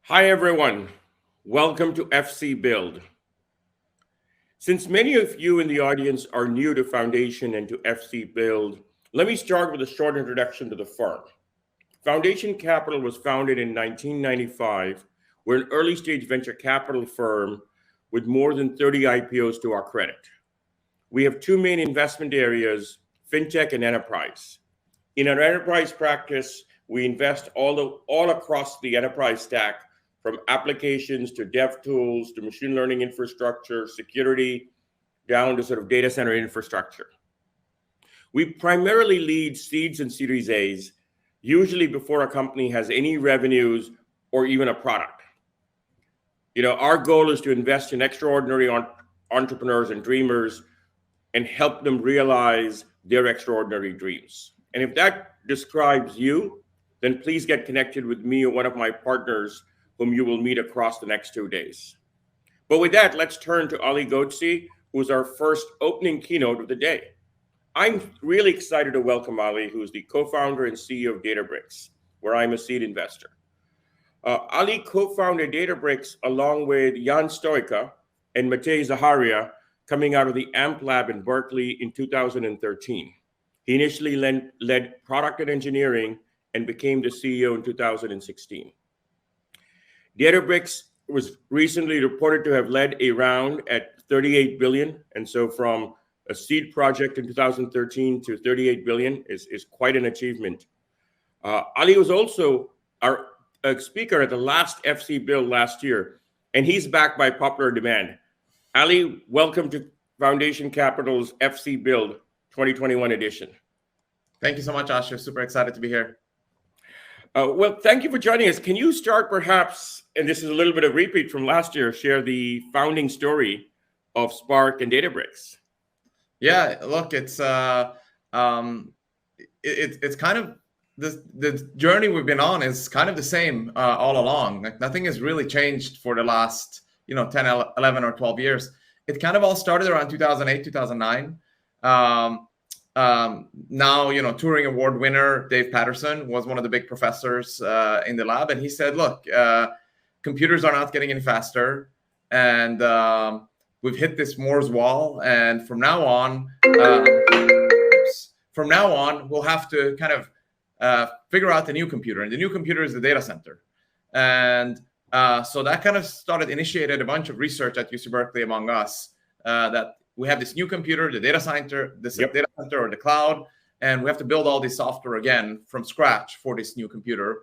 Hi, everyone. Welcome to FC Build. Since many of you in the audience are new to Foundation and to FC Build, let me start with a short introduction to the firm. Foundation Capital was founded in 1995. We're an early stage venture capital firm with more than 30 IPOs to our credit. We have two main investment areas, fintech and enterprise. In our enterprise practice, we invest all across the enterprise stack, from applications to dev tools to machine learning infrastructure, security, down to sort of data center infrastructure. We primarily lead seeds and Series A's, usually before a company has any revenues or even a product. Our goal is to invest in extraordinary entrepreneurs and dreamers and help them realize their extraordinary dreams. And if that describes you, then please get connected with me or one of my partners whom you will meet across the next 2 days. But with that, let's turn to Ali Ghodsi, who's our first opening keynote of the day. I'm really excited to welcome Ali, who's the co-founder and CEO of Databricks, where I'm a seed investor. Ali co-founded Databricks along with Jan Stoica and Matej Zaharia, coming out of the AMP lab in Berkeley in 2013. He initially led product and engineering and became the CEO in 2016. Databricks was recently reported to have led a round at 38 billion. And so from a seed project in 2013 to 38 billion is quite an achievement. Ali was also our speaker at the last FC Build last year, and he's back by popular demand. Ali, welcome to Foundation Capital's FC Build 2021 edition. Thank you so much, Asher. Super excited to be here. Well, thank you for joining us. Can you start perhaps, and this is a little bit of repeat from last year, share the founding story of Spark and Databricks? Yeah, look, it's kind of the journey we've been on is kind of the same all along. Like nothing has really changed for the last 10, 11 or 12 years. It kind of all started around 2008, 2009. Now, Turing Award winner Dave Patterson was one of the big professors in the lab. And he said, look, computers are not getting any faster. And we've hit this Moore's wall. And from now on, we'll have to kind of figure out the new computer. And the new computer is the data center. And so that kind of initiated a bunch of research at UC Berkeley among us that we have this new computer, the data center, data center or the cloud, and we have to build all this software again from scratch for this new computer.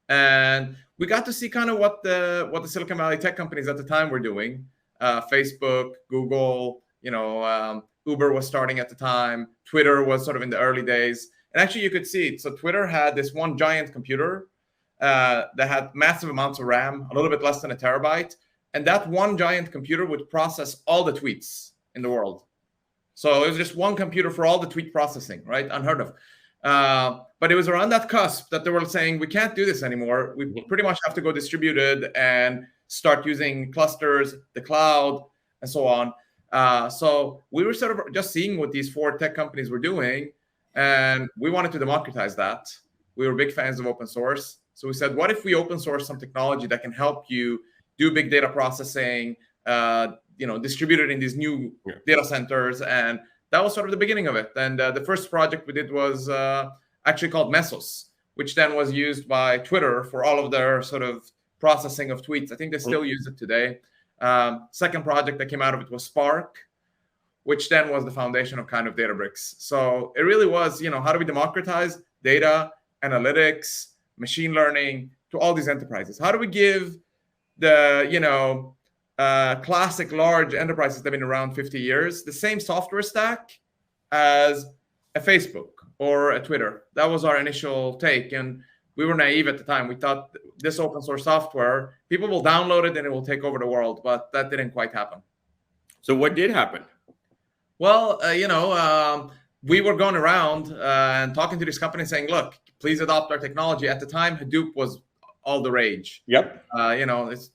And we got to see kind of what the Silicon Valley tech companies at the time were doing. Facebook, Google, Uber was starting at the time. Twitter was sort of in the early days. And actually you could see it. So Twitter had this one giant computer that had massive amounts of RAM, a little bit less than a terabyte. And that one giant computer would process all the tweets in the world. So it was just one computer for all the tweet processing, right? Unheard of. But it was around that cusp that they were saying, we can't do this anymore. We pretty much have to go distributed and start using clusters, the cloud, and so on. So we were sort of just seeing what these four tech companies were doing, and we wanted to democratize that. We were big fans of open source. So we said, what if we open source some technology that can help you do big data processing, distributed in these new data centers? And that was sort of the beginning of it. And the first project we did was actually called Mesos, which then was used by Twitter for all of their sort of processing of tweets. I think they still use it today. Second project that came out of it was Spark, which then was the foundation of kind of Databricks. So it really was, how do we democratize data, analytics, machine learning to all these enterprises? How do we give the, classic large enterprises that have been around 50 years, the same software stack as a Facebook or a Twitter? That was our initial take. And we were naive at the time. We thought this open source software, people will download it and it will take over the world, but that didn't quite happen. So what did happen? Well, we were going around and talking to these companies saying, look, please adopt our technology. At the time, Hadoop was all the rage. Yep. It's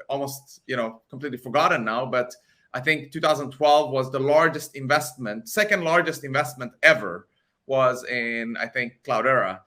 almost, completely forgotten now, but I think 2012 was the largest investment, second largest investment ever was in, I think, Cloudera.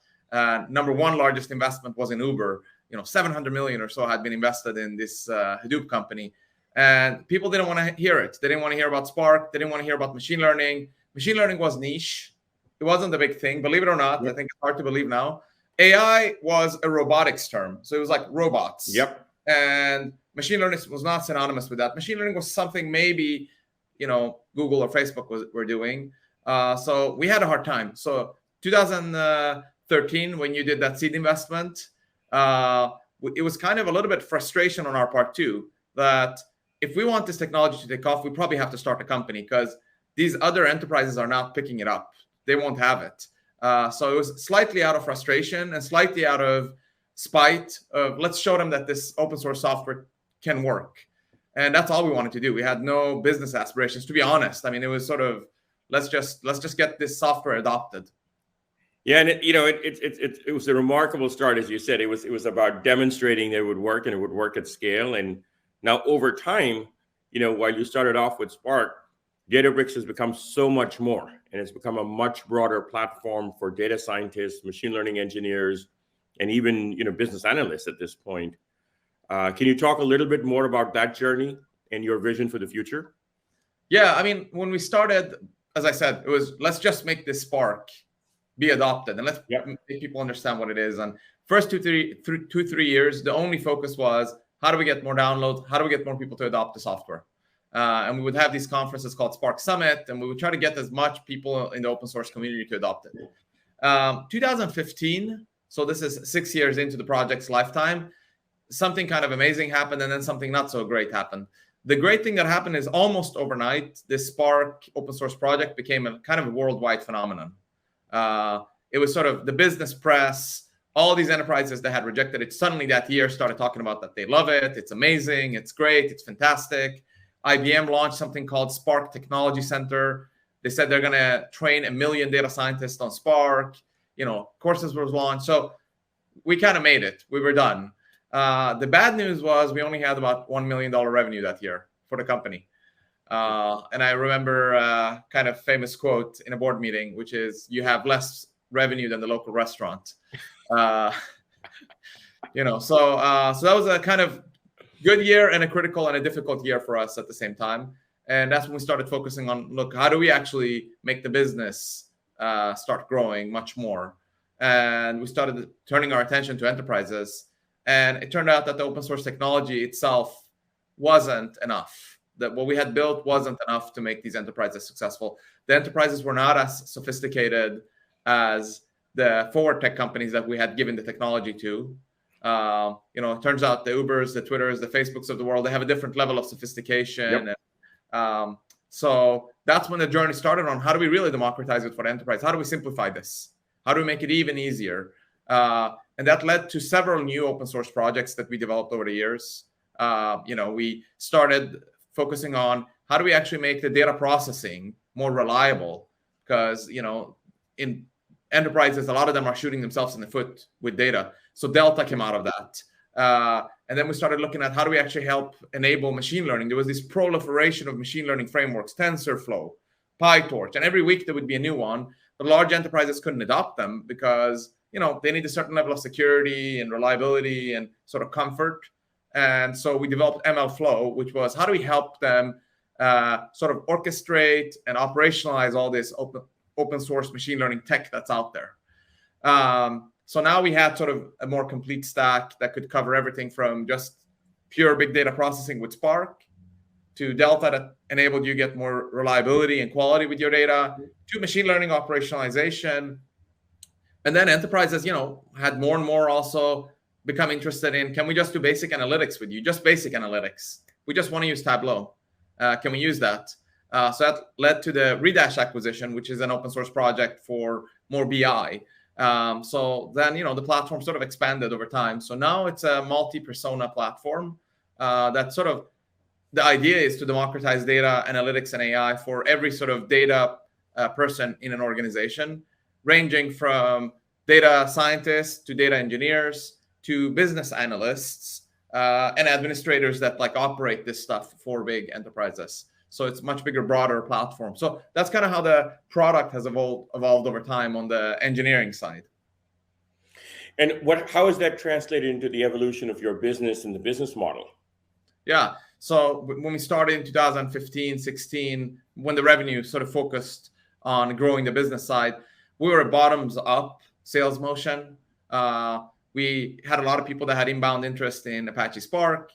Number one largest investment was in Uber. $700 million or so had been invested in this Hadoop company. And people didn't want to hear it. They didn't want to hear about Spark. They didn't want to hear about machine learning. Machine learning was niche. It wasn't a big thing. Believe it or not, I think it's hard to believe now. AI was a robotics term. So it was like robots. Yep. And machine learning was not synonymous with that. Machine learning was something maybe, Google or Facebook were doing. So we had a hard time. So 2013, when you did that seed investment, it was kind of a little bit frustration on our part too, that if we want this technology to take off, we probably have to start a company because these other enterprises are not picking it up. They won't have it. So it was slightly out of frustration and slightly out of spite of let's show them that this open source software can work. And that's all we wanted to do. We had no business aspirations, to be honest. I mean, it was sort of, let's just get this software adopted. Yeah, and it was a remarkable start, as you said. It was about demonstrating that it would work and it would work at scale. And now over time, while you started off with Spark, Databricks has become so much more, and it's become a much broader platform for data scientists, machine learning engineers, and even business analysts at this point. Can you talk a little bit more about that journey and your vision for the future? Yeah, I mean, when we started, as I said, it was let's just make this Spark be adopted and let's make people understand what it is. And first 2-3 years, the only focus was how do we get more downloads? How do we get more people to adopt the software? And we would have these conferences called Spark Summit, and we would try to get as much people in the open source community to adopt it. 2015, so this is 6 years into the project's lifetime, something kind of amazing happened, and then something not so great happened. The great thing that happened is almost overnight, this Spark open source project became a kind of a worldwide phenomenon. It was sort of the business press, all these enterprises that had rejected it suddenly that year started talking about that they love it, it's amazing, it's great, it's fantastic. IBM launched something called Spark Technology Center. They said they're going to train 1 million data scientists on Spark. Courses were launched. So we kind of made it. We were done. The bad news was we only had about $1 million revenue that year for the company. And I remember kind of famous quote in a board meeting, which is, you have less revenue than the local restaurant. So that was a kind of good year and a critical and a difficult year for us at the same time. And that's when we started focusing on, look, how do we actually make the business start growing much more? And we started turning our attention to enterprises. And it turned out that the open source technology itself wasn't enough. That what we had built wasn't enough to make these enterprises successful. The enterprises were not as sophisticated as the forward tech companies that we had given the technology to. It turns out the Ubers, the Twitters, the Facebooks of the world, they have a different level of sophistication. Yep. And, so that's when the journey started on how do we really democratize it for the enterprise? How do we simplify this? How do we make it even easier? And that led to several new open source projects that we developed over the years. We started focusing on how do we actually make the data processing more reliable? Because, in enterprises, a lot of them are shooting themselves in the foot with data. So Delta came out of that. And then we started looking at how do we actually help enable machine learning. There was this proliferation of machine learning frameworks, TensorFlow, PyTorch, and every week there would be a new one. But large enterprises couldn't adopt them because, they need a certain level of security and reliability and sort of comfort. And so we developed MLflow, which was how do we help them sort of orchestrate and operationalize all this open source machine learning tech that's out there. So now we had sort of a more complete stack that could cover everything from just pure big data processing with Spark to Delta that enabled you to get more reliability and quality with your data to machine learning operationalization. And then enterprises, had more and more also become interested in, can we just do basic analytics with you? Just basic analytics. We just want to use Tableau. Can we use that? So that led to the Redash acquisition, which is an open source project for more BI. So then, the platform sort of expanded over time. So now it's a multi-persona platform that sort of, the idea is to democratize data, analytics, and AI for every sort of data person in an organization, ranging from data scientists to data engineers to business analysts and administrators that operate this stuff for big enterprises. So it's much bigger, broader platform. So that's kind of how the product has evolved over time on the engineering side. And how is that translated into the evolution of your business and the business model? Yeah. So when we started in 2015, 16, when the revenue sort of focused on growing the business side, we were a bottoms up sales motion. We had a lot of people that had inbound interest in Apache Spark.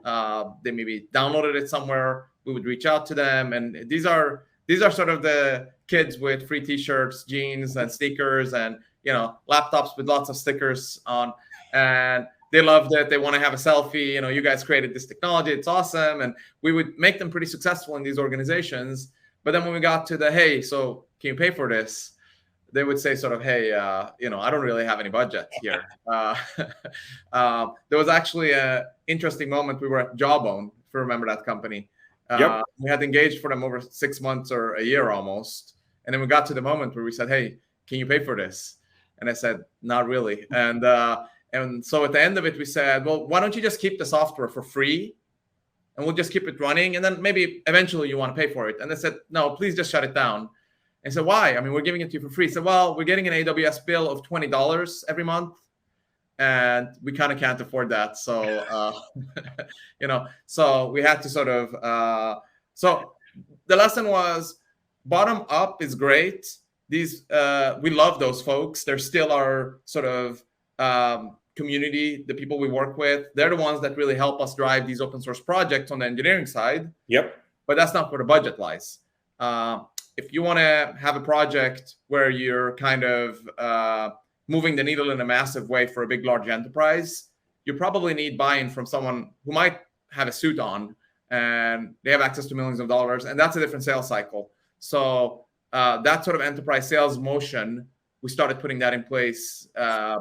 They maybe downloaded it somewhere. We would reach out to them, and these are sort of the kids with free T-shirts, jeans, and sneakers, and laptops with lots of stickers on, and they loved it. They want to have a selfie. You guys created this technology. It's awesome, and we would make them pretty successful in these organizations. But then when we got to the hey, so can you pay for this? They would say sort of, hey, I don't really have any budget here. There was actually an interesting moment. We were at Jawbone, if you remember that company. Yep. We had engaged for them over 6 months or a year almost. And then we got to the moment where we said, hey, can you pay for this? And I said, not really. And so at the end of it, we said, well, why don't you just keep the software for free? And we'll just keep it running. And then maybe eventually you want to pay for it. And they said, no, please just shut it down. And so why? I mean, we're giving it to you for free. So, well, we're getting an AWS bill of $20 every month, and we kind of can't afford that. So, so we had to sort of. So the lesson was, bottom up is great. These we love those folks. They're still our sort of community. The people we work with, they're the ones that really help us drive these open source projects on the engineering side. Yep. But that's not where the budget lies. If you want to have a project where you're kind of moving the needle in a massive way for a big, large enterprise, you probably need buy-in from someone who might have a suit on and they have access to millions of dollars. And that's a different sales cycle. So that sort of enterprise sales motion, we started putting that in place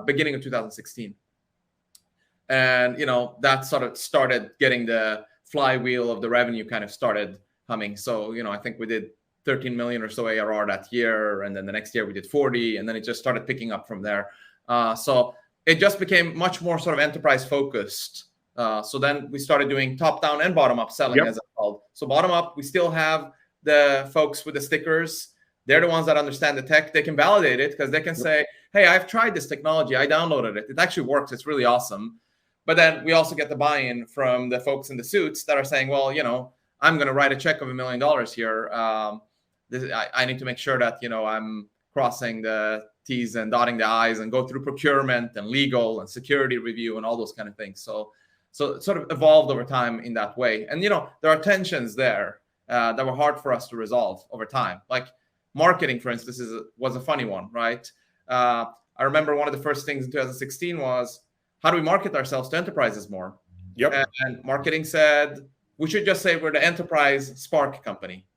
beginning of 2016. And, that sort of started getting the flywheel of the revenue kind of started humming. So, I think we did 13 million or so ARR that year. And then the next year we did 40. And then it just started picking up from there. So it just became much more sort of enterprise focused. So then we started doing top down and bottom up selling, as it's called. So bottom up, we still have the folks with the stickers. They're the ones that understand the tech. They can validate it because they can say, hey, I've tried this technology. I downloaded it. It actually works. It's really awesome. But then we also get the buy-in from the folks in the suits that are saying, well, I'm going to write a check of $1 million here. I need to make sure that, I'm crossing the T's and dotting the I's and go through procurement and legal and security review and all those kind of things. So it sort of evolved over time in that way. And, there are tensions there that were hard for us to resolve over time. Like marketing, for instance, was a funny one, right? I remember one of the first things in 2016 was, how do we market ourselves to enterprises more? Yep. And marketing said, we should just say we're the enterprise Spark company.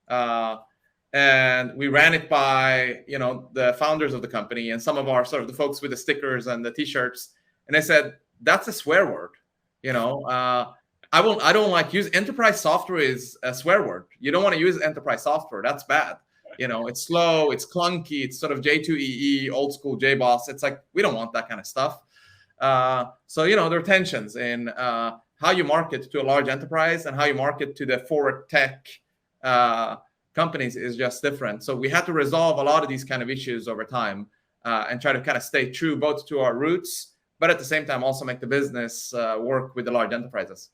And we ran it by, the founders of the company and some of our sort of the folks with the stickers and the T-shirts. And they said, that's a swear word. I don't like use enterprise software is a swear word. You don't want to use enterprise software. That's bad. It's slow, it's clunky, it's sort of J2EE, old school JBoss. It's like, we don't want that kind of stuff. So, there are tensions in how you market to a large enterprise and how you market to the forward tech companies is just different. So we had to resolve a lot of these kind of issues over time and try to kind of stay true both to our roots, but at the same time also make the business work with the large enterprises.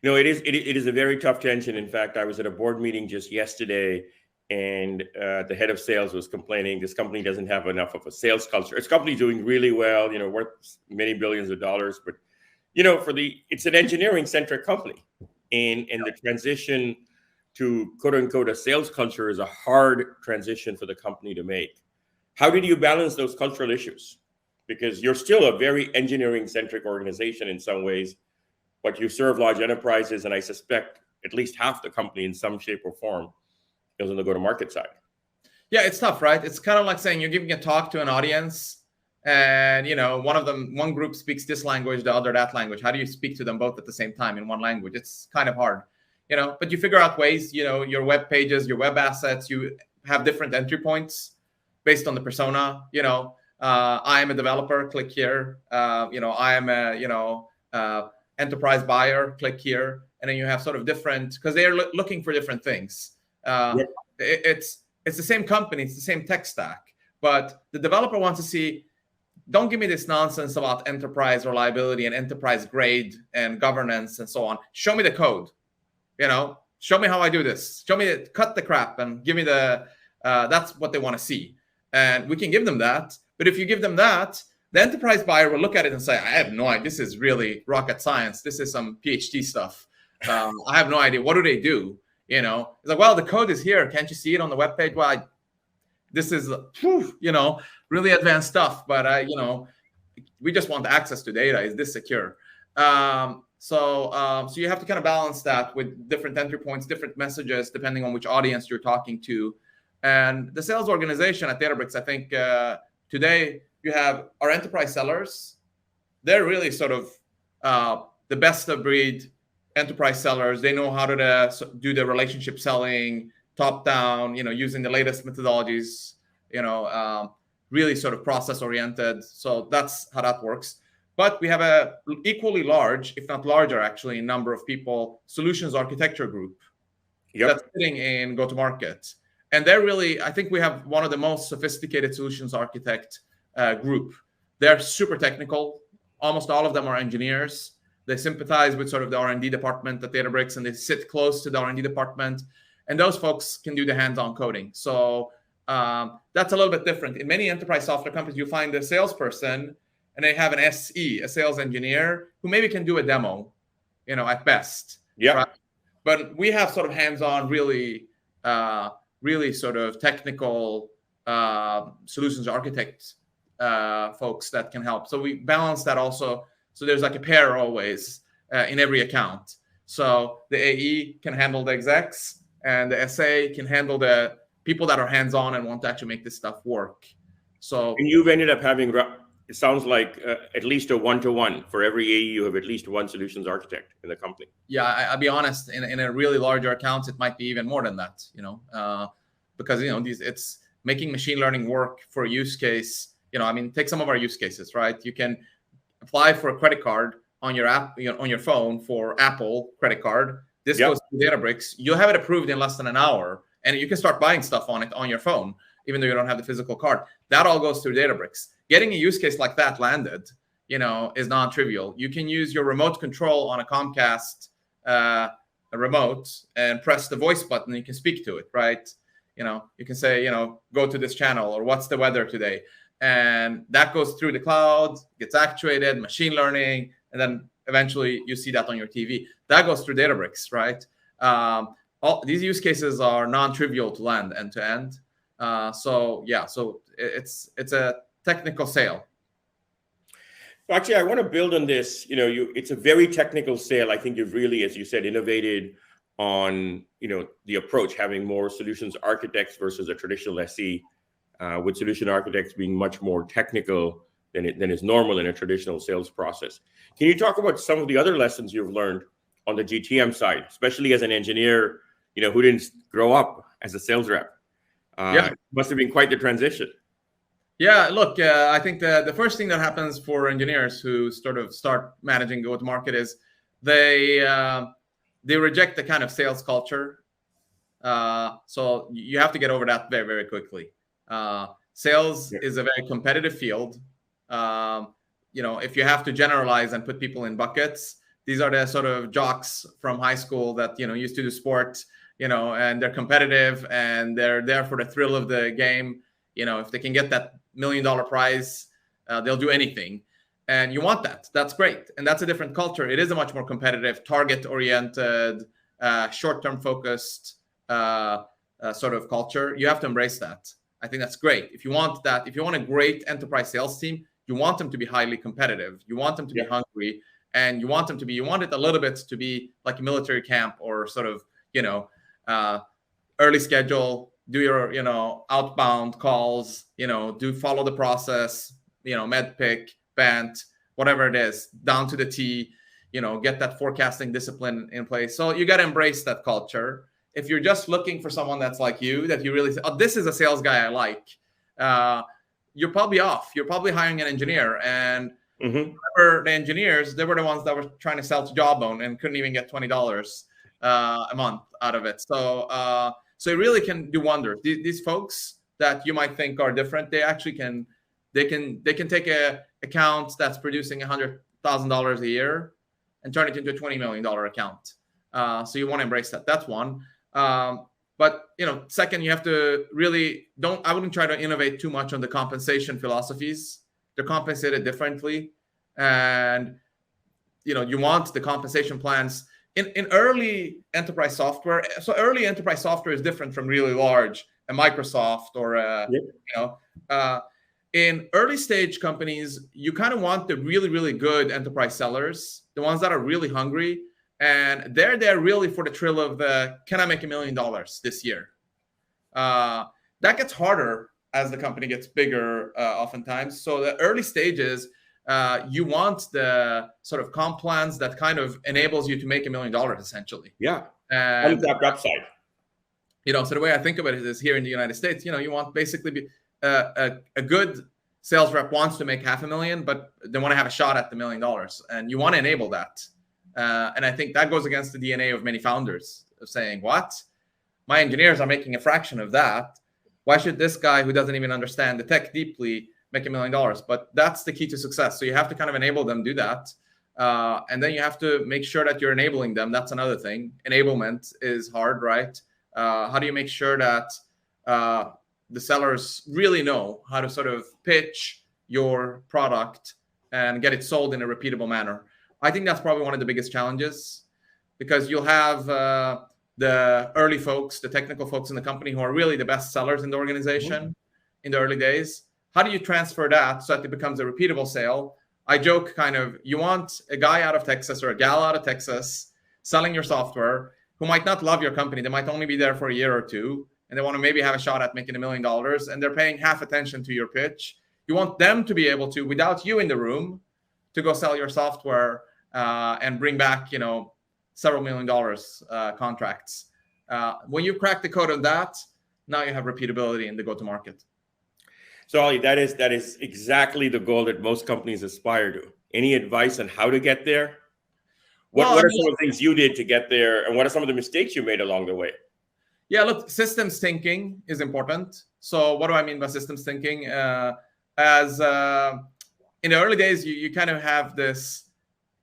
No, it is a very tough tension. In fact, I was at a board meeting just yesterday, and the head of sales was complaining this company doesn't have enough of a sales culture. Its company's doing really well, worth many billions of dollars, but it's an engineering centric company, and the transition to quote unquote a sales culture is a hard transition for the company to make. How did you balance those cultural issues? Because you're still a very engineering centric organization in some ways, but you serve large enterprises, and I suspect at least half the company in some shape or form is on the go-to-market side. Yeah, it's tough, right? It's kind of like saying you're giving a talk to an audience, and one group speaks this language, the other that language. How do you speak to them both at the same time in one language? It's kind of hard, but you figure out ways. Your web pages, your web assets, you have different entry points based on the persona. I am a developer, click here. I am a enterprise buyer, click here. And then you have sort of different, because they are looking for different things. It's the same company, it's the same tech stack, but the developer wants to see don't give me this nonsense about enterprise reliability and enterprise grade and governance and so on. Show me the code, show me how I do this. Show me, cut the crap and give me that's what they want to see. And we can give them that. But if you give them that, the enterprise buyer will look at it and say, I have no idea. This is really rocket science. This is some PhD stuff. I have no idea. What do they do? It's like, well, the code is here. Can't you see it on the webpage? Well, this is, really advanced stuff. But, we just want access to data. Is this secure? So you have to kind of balance that with different entry points, different messages, depending on which audience you're talking to. And the sales organization at Databricks, I think today you have our enterprise sellers. They're really sort of the best of breed enterprise sellers. They know how to do the relationship selling, top down, using the latest methodologies, really sort of process oriented. So that's how that works. But we have a equally large, if not larger actually, number of people, solutions architecture group that's sitting in go-to-market. And they're really, I think we have one of the most sophisticated solutions architect group. They're super technical. Almost all of them are engineers. They sympathize with sort of the R&D department at Databricks, and they sit close to the R&D department. And those folks can do the hands-on coding. So that's a little bit different. In many enterprise software companies, you find a salesperson, and they have an SE, a sales engineer, who maybe can do a demo, at best. Yeah. Right? But we have sort of hands-on, really sort of technical solutions architects folks that can help. So we balance that also. So there's like a pair always in every account. So the AE can handle the execs, and the SA can handle the people that are hands-on and want to actually make this stuff work. So and you've ended up having, it sounds like at least a one-to-one. For every AE, you have at least one solutions architect in the company. Yeah, I'll be honest, in a really larger accounts, it might be even more than that, because, it's making machine learning work for a use case. Take some of our use cases, right? You can apply for a credit card on your app, on your phone for Apple credit card. This goes to Databricks. You'll have it approved in less than an hour, and you can start buying stuff on it on your phone, even though you don't have the physical card. That all goes through Databricks. Getting a use case like that landed, is non-trivial. You can use your remote control on a Comcast a remote and press the voice button, and you can speak to it, right? You can say, go to this channel, or what's the weather today? And that goes through the cloud, gets actuated, machine learning, and then eventually you see that on your TV. That goes through Databricks, right? All these use cases are non-trivial to land end to end. So it's a technical sale. Actually, I want to build on this. It's a very technical sale. I think you've really, as you said, innovated on the approach, having more solutions architects versus a traditional SE, with solution architects being much more technical than is normal in a traditional sales process. Can you talk about some of the other lessons you've learned on the GTM side, especially as an engineer, who didn't grow up as a sales rep? It must have been quite the transition. Yeah, look, I think the first thing that happens for engineers who sort of start managing go-to-market is they reject the kind of sales culture. So you have to get over that very, very quickly. Sales is a very competitive field. If you have to generalize and put people in buckets, these are the sort of jocks from high school that, used to do sport, and they're competitive and they're there for the thrill of the game. If they can get that $1 million prize, they'll do anything. And you want that. That's great. And that's a different culture. It is a much more competitive, target-oriented, short-term focused sort of culture. You have to embrace that. I think that's great. If you want that, if you want a great enterprise sales team, you want them to be highly competitive. You want them to be hungry, and you want it a little bit to be like a military camp, or sort of, early schedule, do your, outbound calls, follow the process, med pick, Bant, whatever it is, down to the T, get that forecasting discipline in place. So you got to embrace that culture. If you're just looking for someone that's like you, that you really, this is a sales guy I like, you're probably off. You're probably hiring an engineer. And remember, the engineers, they were the ones that were trying to sell to Jawbone and couldn't even get $20 a month out of it. So it really can do wonders. These folks that you might think are different, they actually can They can take a account that's producing $100,000 a year and turn it into a $20 million account. So you want to embrace that. That's one. But second, you have to really I wouldn't try to innovate too much on the compensation philosophies. They're compensated differently, and you want the compensation plans in early enterprise software. So early enterprise software is different from really large, a Microsoft or in early stage companies, you kind of want the really, really good enterprise sellers, the ones that are really hungry. And they're there really for the thrill of can I make $1 million this year? That gets harder as the company gets bigger oftentimes. So the early stages, you want the sort of comp plans that kind of enables you to make $1 million essentially. Yeah. And untapped upside. So the way I think about it is here in the United States, you want basically a good sales rep wants to make $500,000, but they want to have a shot at the $1 million, and you want to enable that. And I think that goes against the DNA of many founders of saying, what? My engineers are making a fraction of that. Why should this guy who doesn't even understand the tech deeply make $1 million? But that's the key to success. So you have to kind of enable them do that. And then you have to make sure that you're enabling them. That's another thing. Enablement is hard, right? How do you make sure that the sellers really know how to sort of pitch your product and get it sold in a repeatable manner? I think that's probably one of the biggest challenges, because you'll have the early folks, the technical folks in the company who are really the best sellers in the organization in the early days. How do you transfer that so that it becomes a repeatable sale? I joke kind of, you want a guy out of Texas or a gal out of Texas selling your software who might not love your company. They might only be there for a year or two, and they want to maybe have a shot at making $1 million, and they're paying half attention to your pitch. You want them to be able to, without you in the room, to go sell your software and bring back, several $1 million contracts. When you crack the code on that, now you have repeatability in the go-to-market. So Ali, that is exactly the goal that most companies aspire to. Any advice on how to get there? What are some of the things you did to get there, and what are some of the mistakes you made along the way? Yeah, look, systems thinking is important. So what do I mean by systems thinking? In the early days, you kind of have this,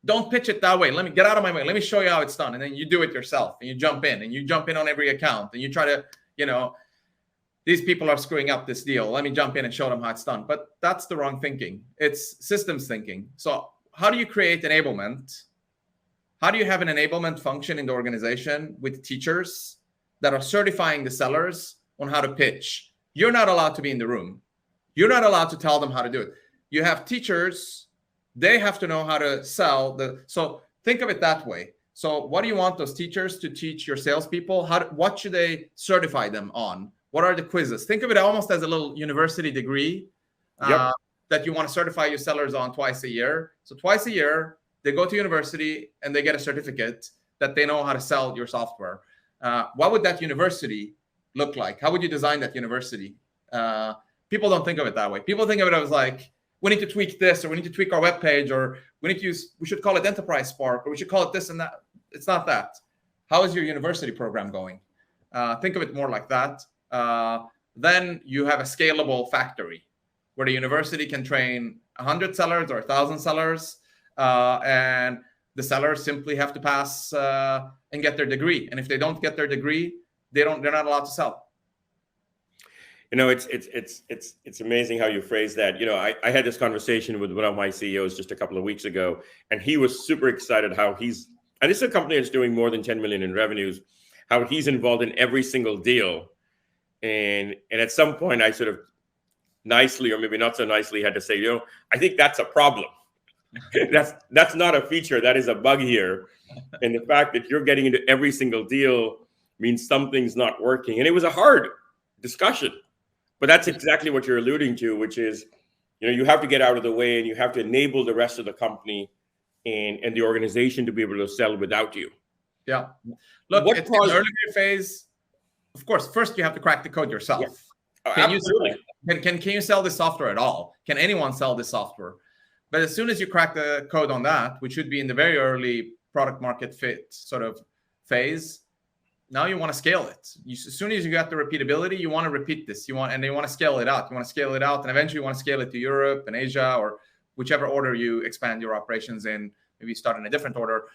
don't pitch it that way. Let me get out of my way. Let me show you how it's done. And then you do it yourself, and you jump in on every account, and you try to, these people are screwing up this deal. Let me jump in and show them how it's done. But that's the wrong thinking. It's systems thinking. So how do you create enablement? How do you have an enablement function in the organization with teachers that are certifying the sellers on how to pitch? You're not allowed to be in the room. You're not allowed to tell them how to do it. You have teachers, they have to know how to sell. So think of it that way. So what do you want those teachers to teach your salespeople? What should they certify them on? What are the quizzes? Think of it almost as a little university degree that you want to certify your sellers on twice a year. So twice a year, they go to university and they get a certificate that they know how to sell your software. What would that university look like? How would you design that university? People don't think of it that way. People think of it as like, we need to tweak this, or we need to tweak our web page, or we should call it Enterprise Spark, or we should call it this and that. It's not that. How is your university program going? Think of it more like that. Then you have a scalable factory where the university can train 100 sellers or 1,000 sellers, and the sellers simply have to pass and get their degree. And if they don't get their degree, they're not allowed to sell. It's amazing how you phrase that. I had this conversation with one of my CEOs just a couple of weeks ago, and he was super excited how and this is a company that's doing more than 10 million in revenues, how he's involved in every single deal. And at some point I sort of nicely, or maybe not so nicely, had to say, I think that's a problem. That's not a feature. That is a bug here. And the fact that you're getting into every single deal means something's not working. And it was a hard discussion. But that's exactly what you're alluding to, which is, you have to get out of the way, and you have to enable the rest of the company and the organization to be able to sell without you. Yeah. Look, in the early phase, of course, first you have to crack the code yourself. Yeah. Absolutely. Can you sell this software at all? Can anyone sell this software? But as soon as you crack the code on that, which should be in the very early product market fit sort of phase, now you want to scale it. As soon as you got the repeatability, you want to repeat this. You want to scale it out. You want to scale it out, and eventually you want to scale it to Europe and Asia, or whichever order you expand your operations in. Maybe you start in a different order.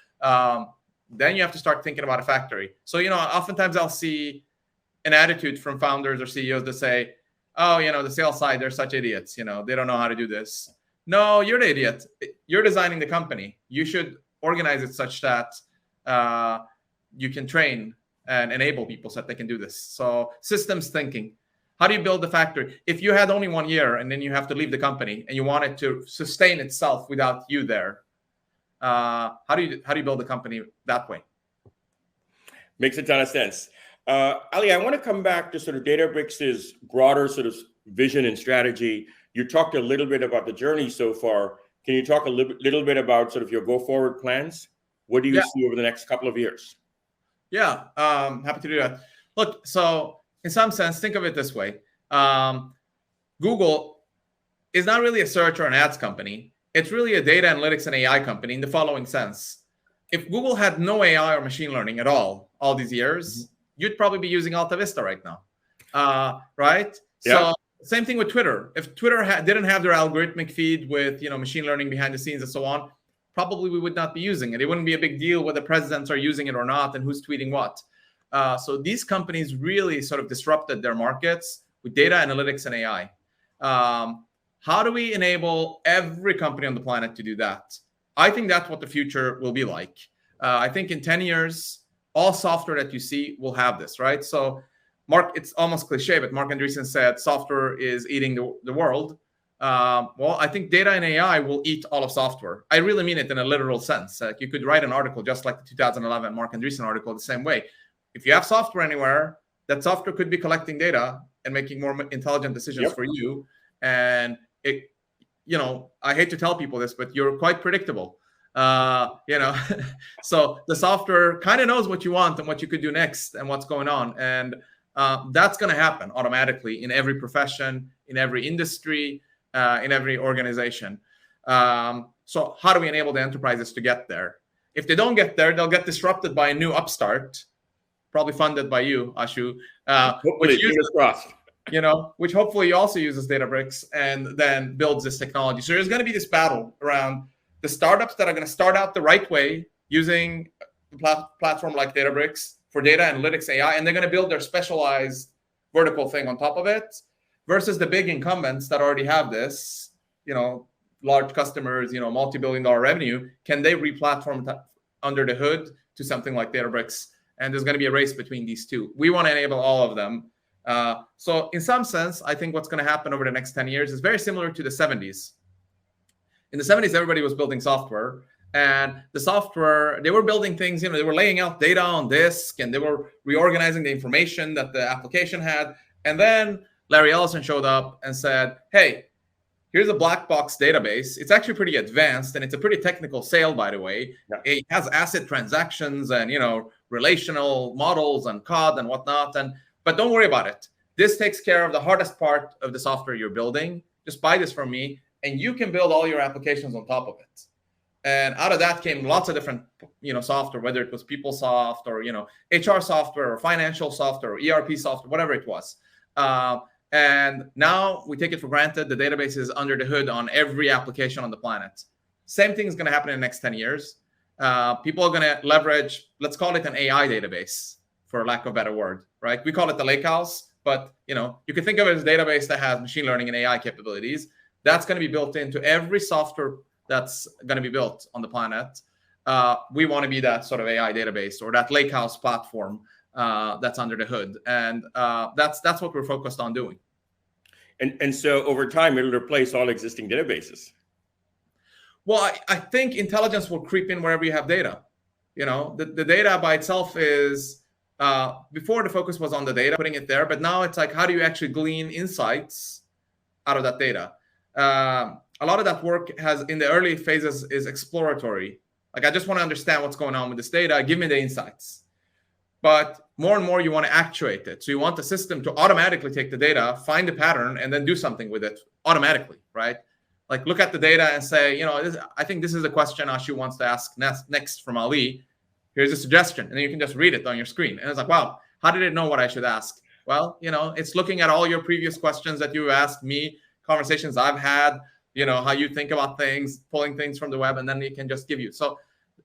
Then you have to start thinking about a factory. So, oftentimes I'll see an attitude from founders or CEOs that say, oh, the sales side, they're such idiots. They don't know how to do this. No, you're the idiot. You're designing the company. You should organize it such that you can train and enable people so that they can do this. So systems thinking. How do you build the factory? If you had only 1 year and then you have to leave the company and you want it to sustain itself without you there, how do you build a company that way? Makes a ton of sense. Ali, I want to come back to sort of Databricks' broader sort of vision and strategy. You talked a little bit about the journey so far. Can you talk a little bit about sort of your go-forward plans? What do you see over the next couple of years? Yeah, happy to do that. Look, so in some sense, think of it this way. Google is not really a search or an ads company. It's really a data analytics and AI company in the following sense. If Google had no AI or machine learning at all these years, you'd probably be using Alta Vista right now, right? Yeah. So same thing with Twitter. If Twitter didn't have their algorithmic feed with machine learning behind the scenes and so on, probably we would not be using it. It wouldn't be a big deal whether presidents are using it or not and who's tweeting what. So these companies really sort of disrupted their markets with data analytics and AI. How do we enable every company on the planet to do that? I think that's what the future will be like. I think in 10 years, all software that you see will have this, right? So Mark, it's almost cliche, but Mark Andreessen said software is eating the world. Well, I think data and AI will eat all of software. I really mean it in a literal sense. You could write an article just like the 2011 Mark Andreessen article the same way. If you have software anywhere, that software could be collecting data and making more intelligent decisions for you. And it, I hate to tell people this, but you're quite predictable. So the software kind of knows what you want and what you could do next and what's going on. And that's going to happen automatically in every profession, in every industry, in every organization. So how do we enable the enterprises to get there? If they don't get there, they'll get disrupted by a new upstart, probably funded by you, Ashu. Hopefully, fingers crossed. Which hopefully also uses Databricks and then builds this technology. So there's going to be this battle around the startups that are going to start out the right way using a platform like Databricks for data analytics, AI, and they're going to build their specialized vertical thing on top of it, versus the big incumbents that already have this, large customers, multi-billion-dollar revenue. Can they re-platform under the hood to something like Databricks? And there's going to be a race between these two. We want to enable all of them. So in some sense, I think what's going to happen over the next 10 years is very similar to the 70s. In the 70s, everybody was building software. And the software, they were building things, they were laying out data on disk, and they were reorganizing the information that the application had. And then Larry Ellison showed up and said, hey, here's a black box database. It's actually pretty advanced, and it's a pretty technical sale, by the way. Yeah. It has asset transactions and, relational models and COD and whatnot. But don't worry about it. This takes care of the hardest part of the software you're building. Just buy this from me, and you can build all your applications on top of it. And out of that came lots of different, software, whether it was PeopleSoft or, HR software or financial software or ERP software, whatever it was. And now we take it for granted. The database is under the hood on every application on the planet. Same thing is going to happen in the next 10 years. People are going to leverage, let's call it an AI database, for lack of a better word, right? We call it the lakehouse, but, you can think of it as a database that has machine learning and AI capabilities. That's going to be built into every software that's going to be built on the planet. We want to be that sort of AI database or that lakehouse platform that's under the hood. And that's what we're focused on doing. And so over time, it'll replace all existing databases. Well, I think intelligence will creep in wherever you have data. The data by itself is, before the focus was on the data, putting it there. But now it's like, how do you actually glean insights out of that data? A lot of that work in the early phases is exploratory. Like, I just want to understand what's going on with this data. Give me the insights. But more and more, you want to actuate it. So you want the system to automatically take the data, find the pattern, and then do something with it automatically, right? Like, look at the data and say, I think this is the question Ashu wants to ask next from Ali. Here's a suggestion. And then you can just read it on your screen. And it's like, wow, how did it know what I should ask? Well, it's looking at all your previous questions that you asked me, conversations I've had, how you think about things, pulling things from the web, and then it can just give you. So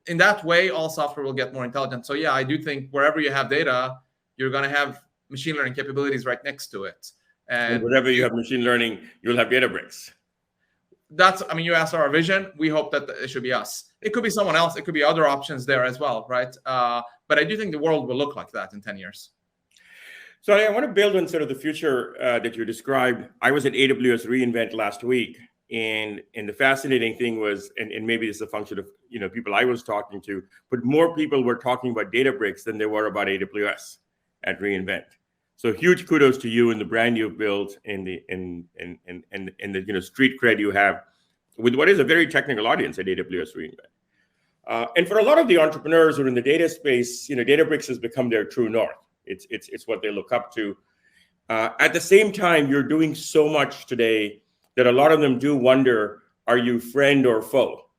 in that way, all software will get more intelligent. So yeah, I do think wherever you have data, you're going to have machine learning capabilities right next to it. And wherever you have machine learning, you'll have Databricks. You asked our vision. We hope that it should be us. It could be someone else. It could be other options there as well, right? But I do think the world will look like that in 10 years. So I want to build on sort of the future that you described. I was at AWS reInvent last week, and the fascinating thing was, and maybe this is a function of people I was talking to, but more people were talking about Databricks than they were about AWS at reInvent. So huge kudos to you and the brand you've built and the street cred you have with what is a very technical audience at AWS reInvent. And for a lot of the entrepreneurs who are in the data space, Databricks has become their true north. It's what they look up to. At the same time, you're doing so much today that a lot of them do wonder, are you friend or foe?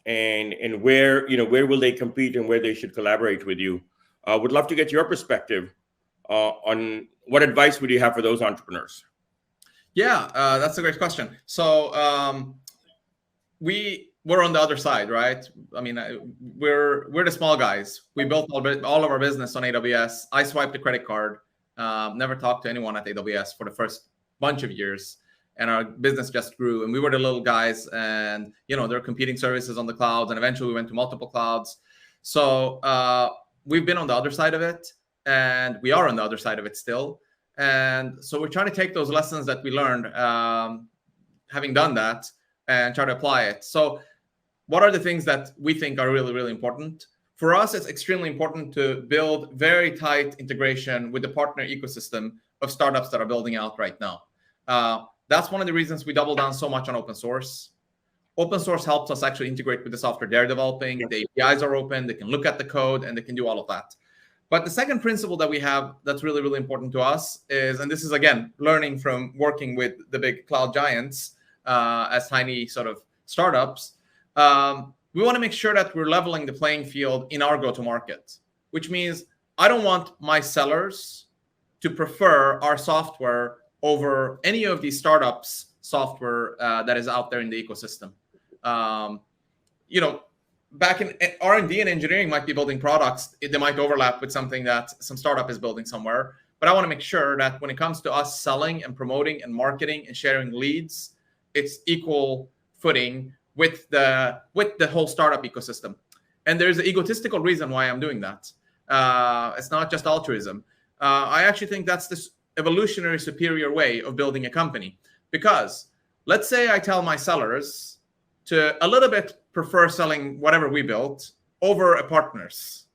And where will they compete and where they should collaborate with you? Would love to get your perspective on what advice would you have for those entrepreneurs? Yeah, that's a great question. So we're on the other side, right? We're the small guys. We built all of our business on AWS. I swiped a credit card, never talked to anyone at AWS for the first bunch of years. And our business just grew. And we were the little guys. And, there are competing services on the clouds. And eventually we went to multiple clouds. So we've been on the other side of it. And we are on the other side of it still. And so we're trying to take those lessons that we learned having done that and try to apply it. So what are the things that we think are really, really important? For us, it's extremely important to build very tight integration with the partner ecosystem of startups that are building out right now. That's one of the reasons we double down so much on open source. Open source helps us actually integrate with the software they're developing. Yep. The APIs are open. They can look at the code and they can do all of that. But the second principle that we have that's really, really important to us is, and this is, again, learning from working with the big cloud giants as tiny sort of startups, we want to make sure that we're leveling the playing field in our go-to-market, which means I don't want my sellers to prefer our software over any of these startups' software that is out there in the ecosystem. Back in R&D and engineering might be building products. They might overlap with something that some startup is building somewhere. But I want to make sure that when it comes to us selling and promoting and marketing and sharing leads, it's equal footing with the whole startup ecosystem. And there's an egotistical reason why I'm doing that. It's not just altruism. I actually think that's this evolutionary superior way of building a company. Because let's say I tell my sellers to a little bit prefer selling whatever we built over a partner's.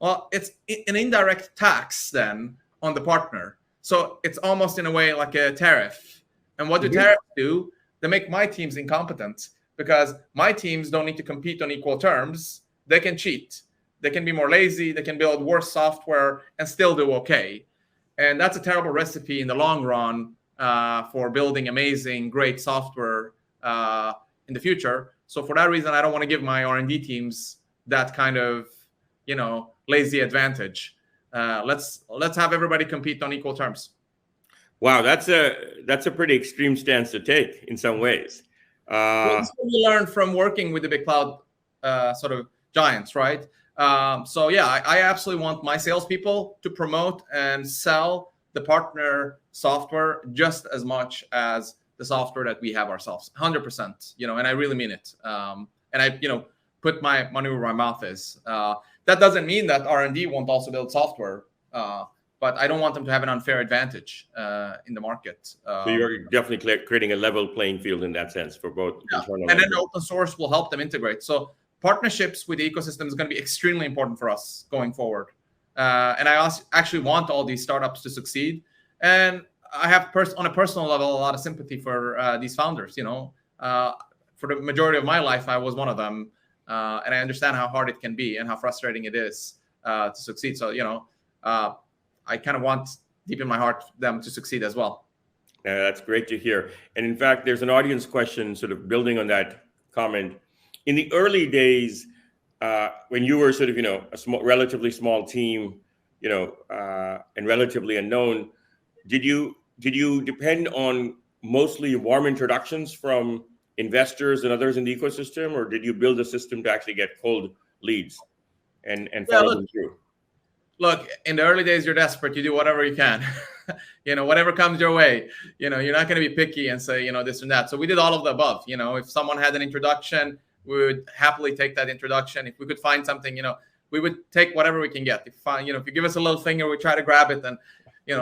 Well, it's an indirect tax then on the partner. So it's almost in a way like a tariff. And what do tariffs do? They make my teams incompetent because my teams don't need to compete on equal terms. They can cheat. They can be more lazy. They can build worse software and still do okay. And that's a terrible recipe in the long run for building amazing, great software in the future. So for that reason, I don't want to give my R&D teams that kind of, lazy advantage. Let's have everybody compete on equal terms. Wow, that's a pretty extreme stance to take in some ways. Well, this is what we learned from working with the big cloud sort of giants, right? So yeah, I absolutely want my salespeople to promote and sell the partner software just as much as the software that we have ourselves, 100%. And I really mean it. And I, put my money where my mouth is. That doesn't mean that R&D won't also build software, but I don't want them to have an unfair advantage in the market. So you're definitely creating a level playing field in that sense for both. Yeah. And then open source will help them integrate. So partnerships with the ecosystem is going to be extremely important for us going forward. And I actually want all these startups to succeed. And I have, on a personal level, a lot of sympathy for these founders. For the majority of my life, I was one of them. And I understand how hard it can be and how frustrating it is to succeed. So, I kind of want deep in my heart them to succeed as well. That's great to hear. And in fact, there's an audience question sort of building on that comment. In the early days, when you were sort of, a relatively small team, and relatively unknown, did you depend on mostly warm introductions from investors and others in the ecosystem, or did you build a system to actually get cold leads and follow them through? Look, in the early days, you're desperate. You do whatever you can, whatever comes your way. You're not going to be picky and say, this and that. So we did all of the above. If someone had an introduction, we would happily take that introduction. If we could find something, we would take whatever we can get. If you give us a little finger, we try to grab it and,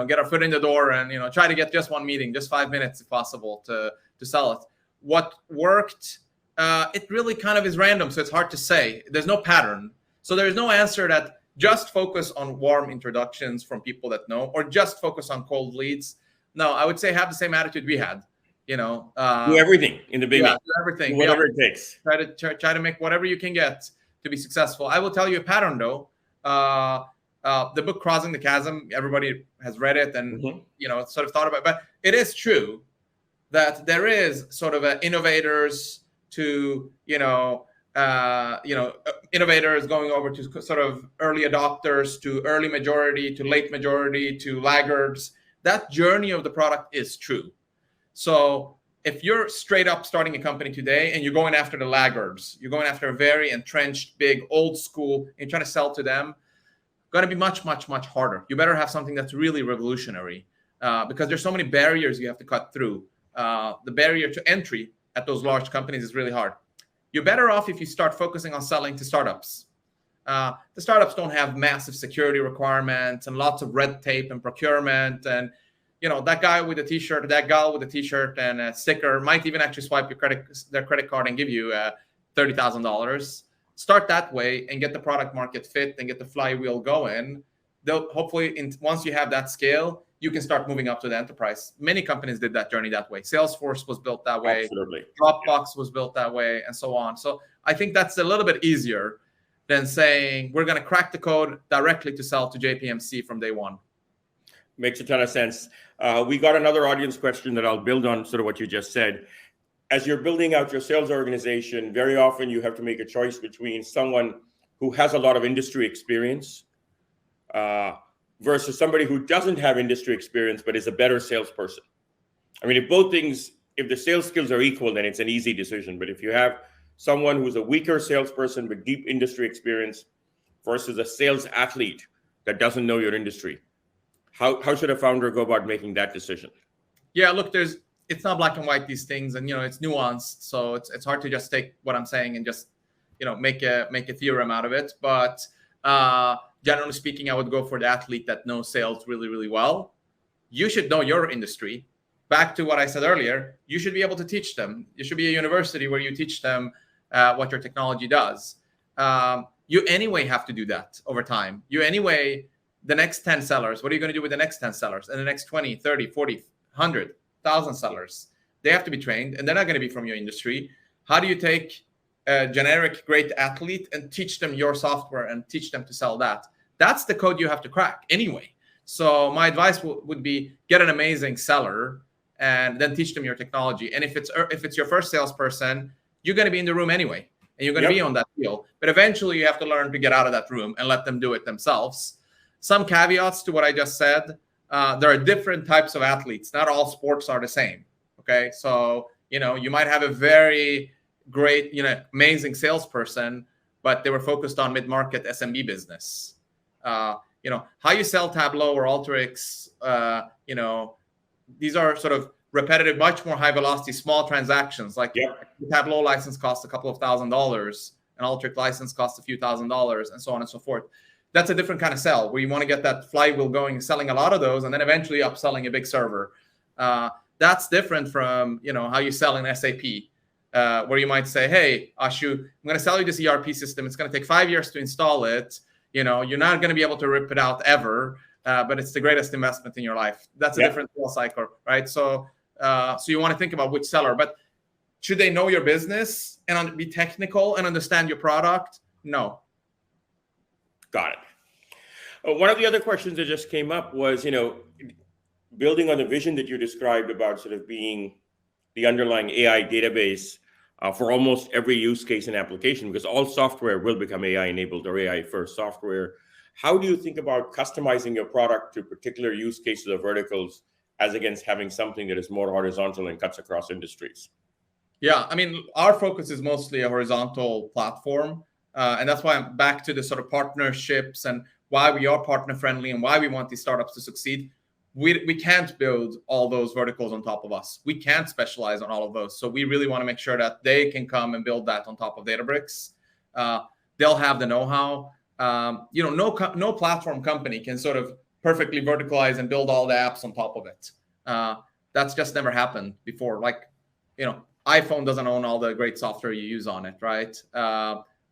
get our foot in the door and, try to get just one meeting, just 5 minutes if possible to sell it. What worked, it really kind of is random. So it's hard to say. There's no pattern. So there's no answer that just focus on warm introductions from people that know, or just focus on cold leads. No, I would say have the same attitude we had. Do everything in the beginning. Do everything. Whatever it takes. Try to make whatever you can get to be successful. I will tell you a pattern though. The book Crossing the Chasm, everybody has read it and sort of thought about it. But it is true that there is sort of innovators to innovators going over to sort of early adopters, to early majority, to late majority, to laggards. That journey of the product is true. So if you're straight up starting a company today and you're going after the laggards, you're going after a very entrenched, big, old school, and you're trying to sell to them, going to be much, much, much harder. You better have something that's really revolutionary because there's so many barriers you have to cut through. The barrier to entry at those large companies is really hard. You're better off if you start focusing on selling to startups. The startups don't have massive security requirements and lots of red tape and procurement. And, that guy with a T-shirt, that gal with a T-shirt and a sticker might even actually swipe their credit card and give you $30,000. Start that way and get the product market fit and get the flywheel going. They'll hopefully, once you have that scale, you can start moving up to the enterprise. Many companies did that journey that way. Salesforce was built that way. Absolutely. Dropbox was built that way, and so on. So I think that's a little bit easier than saying we're going to crack the code directly to sell to JPMC from day one. Makes a ton of sense. We got another audience question that I'll build on sort of what you just said. As you're building out your sales organization, very often you have to make a choice between someone who has a lot of industry experience versus somebody who doesn't have industry experience but is a better salesperson. I mean, if the sales skills are equal, then it's an easy decision. But if you have someone who's a weaker salesperson with deep industry experience versus a sales athlete that doesn't know your industry, how should a founder go about making that decision? Yeah, look, it's not black and white, these things, and it's nuanced. So it's hard to just take what I'm saying and just make a theorem out of it. But generally speaking, I would go for the athlete that knows sales really, really well. You should know your industry. Back to what I said earlier, you should be able to teach them. You should be a university where you teach them what your technology does. You anyway have to do that over time. The next 10 sellers, what are you going to do with the next 10 sellers? And the next 20, 30, 40, 100, 1,000 sellers? They have to be trained, and they're not going to be from your industry. How do you take a generic great athlete and teach them your software and teach them to sell that? That's the code you have to crack anyway. So my advice would be get an amazing seller and then teach them your technology. And if it's your first salesperson, you're going to be in the room anyway, and you're going to be on that deal. But eventually you have to learn to get out of that room and let them do it themselves. Some caveats to what I just said. There are different types of athletes. Not all sports are the same. Okay. So, you might have a very great, amazing salesperson, but they were focused on mid-market SMB business. How you sell Tableau or Alteryx, these are sort of repetitive, much more high velocity, small transactions. Like the Tableau license costs a couple of $1,000, an Alteryx license costs a few $1,000s, and so on and so forth. That's a different kind of sell where you want to get that flywheel going, selling a lot of those, and then eventually upselling a big server. That's different from how you sell in SAP, where you might say, "Hey, Ashu, I'm going to sell you this ERP system. It's going to take 5 years to install it. You're not going to be able to rip it out ever, but it's the greatest investment in your life." That's a different sales cycle, right? So you want to think about which seller, but should they know your business and be technical and understand your product? No. Got it. One of the other questions that just came up was, building on the vision that you described about sort of being the underlying AI database, for almost every use case and application, because all software will become AI enabled or AI first software. How do you think about customizing your product to particular use cases or verticals as against having something that is more horizontal and cuts across industries? Yeah, I mean, our focus is mostly a horizontal platform. And that's why I'm back to the sort of partnerships and why we are partner friendly and why we want these startups to succeed. We can't build all those verticals on top of us. We can't specialize on all of those. So we really want to make sure that they can come and build that on top of Databricks. They'll have the know-how. No platform company can sort of perfectly verticalize and build all the apps on top of it. That's just never happened before. Like, iPhone doesn't own all the great software you use on it, right?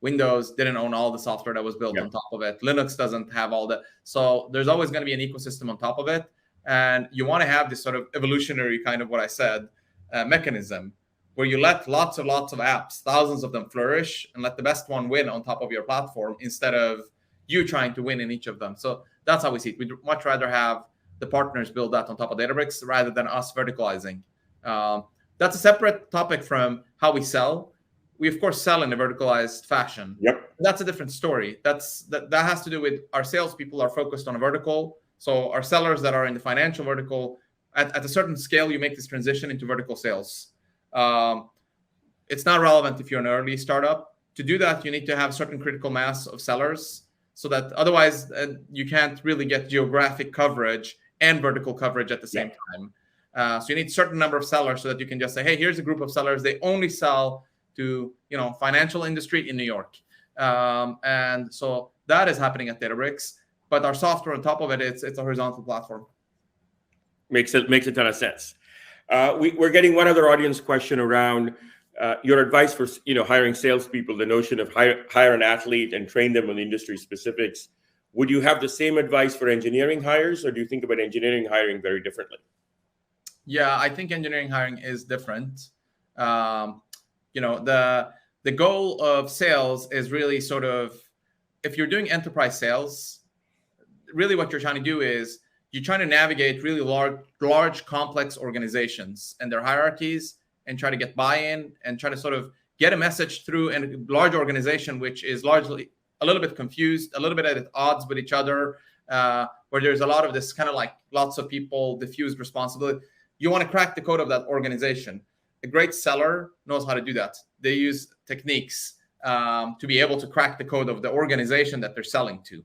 Windows didn't own all the software that was built on top of it. Linux doesn't have all the. So there's always going to be an ecosystem on top of it. And you want to have this sort of evolutionary kind of what I said mechanism where you let lots of apps, thousands of them flourish and let the best one win on top of your platform instead of you trying to win in each of them. So that's how we see it. We'd much rather have the partners build that on top of Databricks rather than us verticalizing. That's a separate topic from how we sell. We, of course, sell in a verticalized fashion. Yep. That's a different story. That has to do with our salespeople are focused on a vertical. So our sellers that are in the financial vertical, at a certain scale, you make this transition into vertical sales. It's not relevant if you're an early startup. To do that, you need to have certain critical mass of sellers so that otherwise you can't really get geographic coverage and vertical coverage at the same time. So you need a certain number of sellers so that you can just say, hey, here's a group of sellers. They only sell to financial industry in New York. And so that is happening at Databricks. But our software on top of it, it's a horizontal platform. Makes a ton of sense. We're getting one other audience question around your advice for hiring salespeople. The notion of hire an athlete and train them on the industry specifics. Would you have the same advice for engineering hires, or do you think about engineering hiring very differently? Yeah, I think engineering hiring is different. The goal of sales is really sort of, if you're doing enterprise sales, really what you're trying to do is you're trying to navigate really large, complex organizations and their hierarchies and try to get buy-in and try to sort of get a message through a large organization, which is largely a little bit confused, a little bit at odds with each other, where there's a lot of this kind of like lots of people, diffused responsibility. You want to crack the code of that organization. A great seller knows how to do that. They use techniques to be able to crack the code of the organization that they're selling to.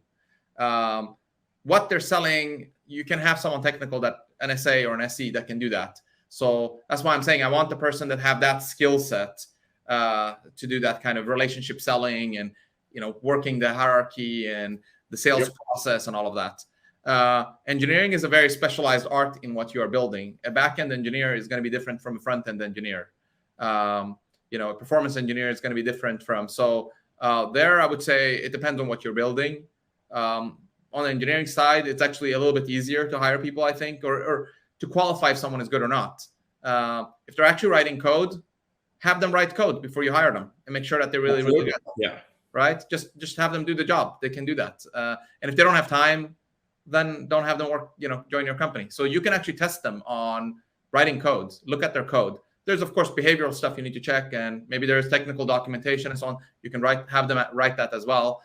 What they're selling, you can have someone technical, that an SA or an SE that can do that. So that's why I'm saying I want the person that have that skill set to do that kind of relationship selling and working the hierarchy and the sales process and all of that. Engineering is a very specialized art in what you are building. A back-end engineer is going to be different from a front-end engineer. A performance engineer is going to be different from. So there, I would say it depends on what you're building. On the engineering side, it's actually a little bit easier to hire people, I think, or to qualify if someone is good or not. If they're actually writing code, have them write code before you hire them and make sure that they're really, really good. Yeah. Right? Just have them do the job. They can do that. And if they don't have time, then don't have them work, join your company. So you can actually test them on writing codes, look at their code. There's, of course, behavioral stuff you need to check, and maybe there's technical documentation and so on. You can have them write that as well.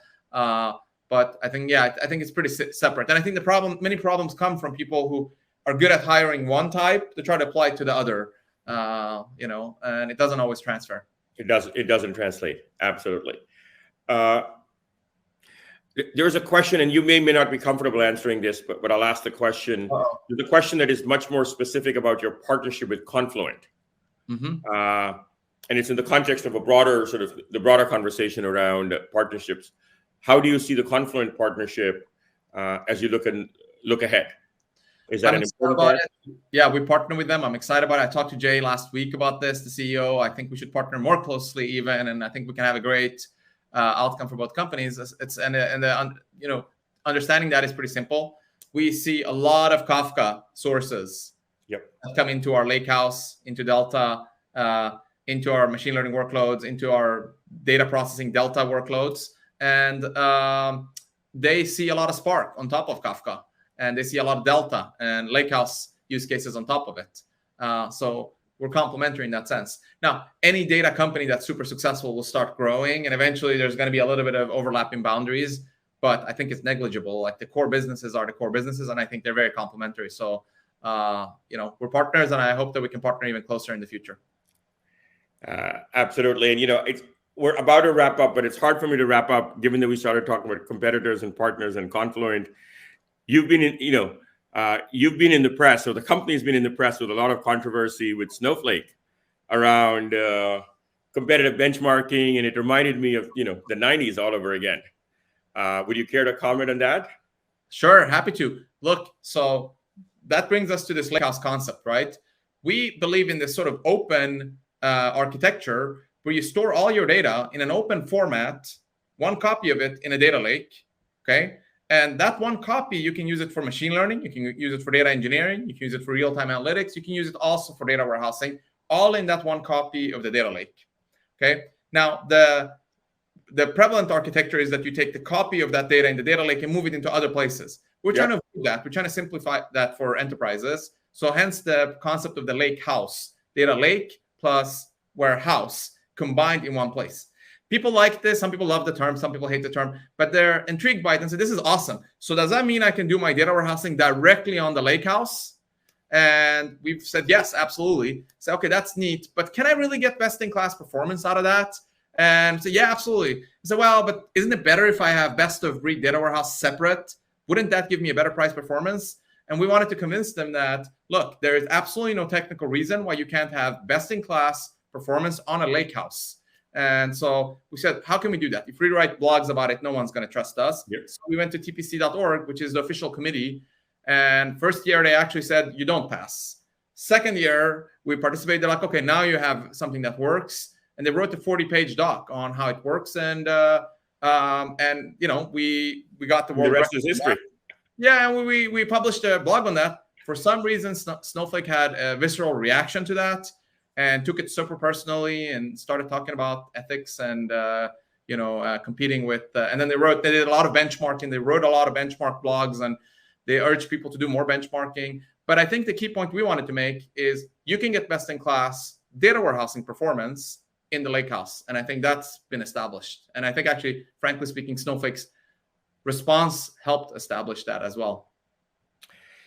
But I think it's pretty separate. And I think many problems come from people who are good at hiring one type to try to apply it to the other, and it doesn't always transfer. It doesn't translate. Absolutely. There's a question, and you may not be comfortable answering this, but I'll ask the question. There's a question that is much more specific about your partnership with Confluent. Mm-hmm. And it's in the context of the broader conversation around partnerships. How do you see the Confluent partnership as you look ahead? Is that an important part? Yeah, we partner with them. I'm excited about it. I talked to Jay last week about this, the CEO. I think we should partner more closely even, and I think we can have a great outcome for both companies. Understanding that is pretty simple. We see a lot of Kafka sources come into our Lakehouse, into Delta, into our machine learning workloads, into our data processing Delta workloads. And they see a lot of Spark on top of Kafka, and they see a lot of Delta and Lakehouse use cases on top of it. So we're complementary in that sense. Now, any data company that's super successful will start growing, and eventually there's going to be a little bit of overlapping boundaries, but I think it's negligible. Like the core businesses are the core businesses, and I think they're very complementary. So, we're partners, and I hope that we can partner even closer in the future. Absolutely. And, we're about to wrap up, but it's hard for me to wrap up given that we started talking about competitors and partners and Confluent. You've been in, you've been in the press, or the company's been in the press with a lot of controversy with Snowflake around competitive benchmarking, and it reminded me of the 90s all over again. Would you care to comment on that? Sure, happy to. Look, so that brings us to this lakehouse concept, right? We believe in this sort of open architecture where you store all your data in an open format, one copy of it in a data lake, okay? And that one copy, you can use it for machine learning, you can use it for data engineering, you can use it for real-time analytics, you can use it also for data warehousing, all in that one copy of the data lake, okay? Now, the prevalent architecture is that you take the copy of that data in the data lake and move it into other places. We're trying to do that. We're trying to simplify that for enterprises. So hence the concept of the lake house, data lake plus warehouse combined in one place. People like this. Some people love the term. Some people hate the term, but they're intrigued by it and say, this is awesome. So does that mean I can do my data warehousing directly on the lakehouse? And we've said, yes, absolutely. Say, okay, that's neat. But can I really get best-in-class performance out of that? And say, yeah, absolutely. So, well, but isn't it better if I have best-of-breed data warehouse separate? Wouldn't that give me a better price performance? And we wanted to convince them that, look, there is absolutely no technical reason why you can't have best-in-class performance on a lakehouse. And so we said, how can we do that? If we write blogs about it, no one's going to trust us. Yep. So we went to tpc.org, which is the official committee. And first year, they actually said, you don't pass. Second year, we participated. They're like, okay, now you have something that works. And they wrote a 40-page doc on how it works. And we got the world. The rest is history. Yeah, and we published a blog on that. For some reason, Snowflake had a visceral reaction to that and took it super personally and started talking about ethics and competing with. And then they did a lot of benchmarking. They wrote a lot of benchmark blogs, and they urged people to do more benchmarking. But I think the key point we wanted to make is you can get best-in-class data warehousing performance in the lakehouse, and I think that's been established. And I think actually, frankly speaking, Snowflake's response helped establish that as well.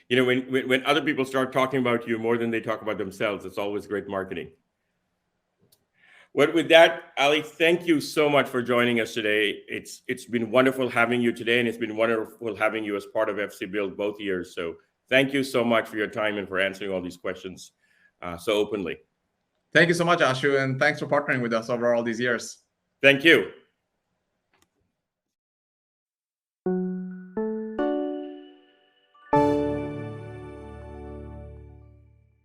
When other people start talking about you more than they talk about themselves, it's always great marketing. Well, with that, Ali, thank you so much for joining us today. It's been wonderful having you today, and it's been wonderful having you as part of FC Build both years. So thank you so much for your time and for answering all these questions so openly. Thank you so much, Ashu, and thanks for partnering with us over all these years. Thank you.